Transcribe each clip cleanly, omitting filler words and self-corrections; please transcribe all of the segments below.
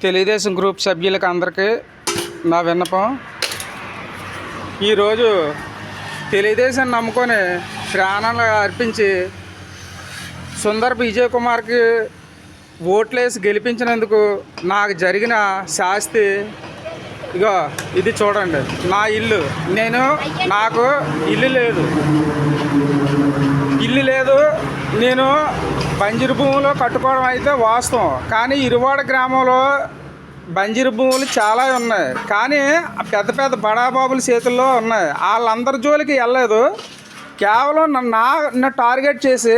Telugu Desam group సభ్యులకు అందరికీ నా విన్నపం. ఈరోజు తెలుగుదేశం నమ్ముకొని ప్రాణాలు అర్పించి సుందర్ విజయ్ కుమార్కి ఓట్లేసి గెలిపించినందుకు నాకు జరిగిన శాస్తి ఇగో ఇది చూడండి. నా ఇల్లు, నాకు ఇల్లు లేదు. నేను బంజరు భూములో కట్టుకోవడం అయితే వాస్తవం, కానీ ఇరువాడ గ్రామంలో బంజరు భూములు చాలా ఉన్నాయి, కానీ పెద్ద పెద్ద బడాబాబుల చేతుల్లో ఉన్నాయి. వాళ్ళందరి జోలికి వెళ్ళలేదు. కేవలం నన్ను టార్గెట్ చేసి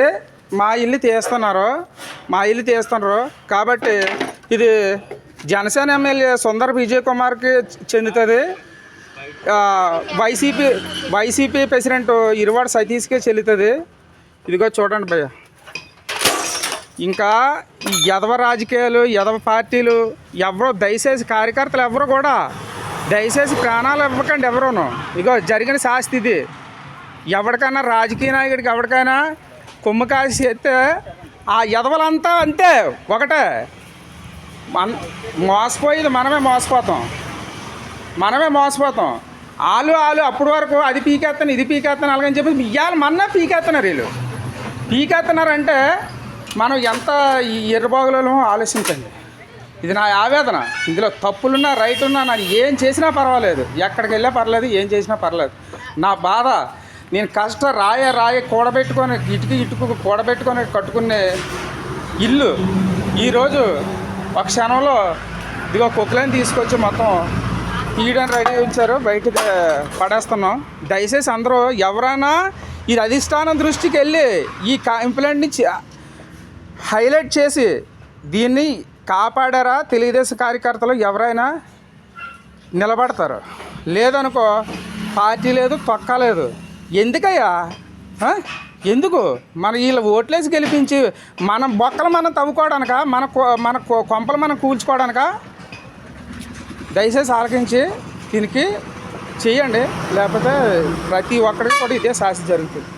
మా ఇల్లు తీస్తున్నారు. కాబట్టి ఇది జనసేన ఎమ్మెల్యే సుందర్ విజయ్ కుమార్కి చెందుతుంది. వైసీపీ ప్రెసిడెంట్ ఇరువాడ సతీష్కే చెల్లుతుంది. ఇదిగో చూడండి భయ్య. ఇంకా ఈ యదవ రాజకీయాలు, యదవ పార్టీలు ఎవరో దయచేసి కార్యకర్తలు ఎవరు కూడా దయచేసి ప్రాణాలు ఇవ్వకండి ఎవరూను. ఇగో జరిగిన శాస్తి ఇది. ఎవరికైనా రాజకీయ నాయకుడికి ఎవరికైనా కొమ్ము కాసి చేస్తే ఆ యదవలంతా అంతే ఒకటే. మోసపోయేది మనమే మోసపోతాం. వాళ్ళు అప్పటి వరకు అది పీకేస్తాను ఇది పీకేస్తాను అలాగని చెప్పి ఇవాళ మన్నా పీకేస్తున్నారు. వీళ్ళు పీకేస్తున్నారంటే మనం ఎంత ఎర్రబాగులలో ఆలోచించండి. ఇది నా ఆవేదన. ఇందులో తప్పులున్నా రైట్ ఉన్నా నాకు ఏం చేసినా పర్వాలేదు, ఎక్కడికి వెళ్ళా పర్లేదు, ఏం చేసినా పర్లేదు. నా బాధ, నేను రాయ కూడబెట్టుకొని ఇటుకు కూడబెట్టుకొని కట్టుకునే ఇల్లు ఈరోజు ఒక క్షణంలో ఇదిగో కుక్కలని తీసుకొచ్చి మొత్తం తీయడానికి రెడీ ఉంచారు, బయటకు పడేస్తున్నాం. దయచేసి అందరూ ఎవరైనా ఇది అధిష్టానం దృష్టికి వెళ్ళి ఈ కంప్లైంట్ని హైలైట్ చేసి దీన్ని కాపాడారా తెలుగుదేశం కార్యకర్తలు ఎవరైనా నిలబడతారు. లేదనుకో పార్టీ లేదు, తొక్క లేదు. ఎందుకయ్యా? ఎందుకు మన వీళ్ళ ఓట్లేసి గెలిపించి మన బొక్కలు మనం తవ్వుకోవడానిక, మన కొంపలు మనం కూల్చుకోవడానిక? దయచేసి ఆలకించి దీనికి చెయ్యండి, లేకపోతే ప్రతి ఒక్కరికి కూడా ఇదే శాస్తి జరుగుతుంది.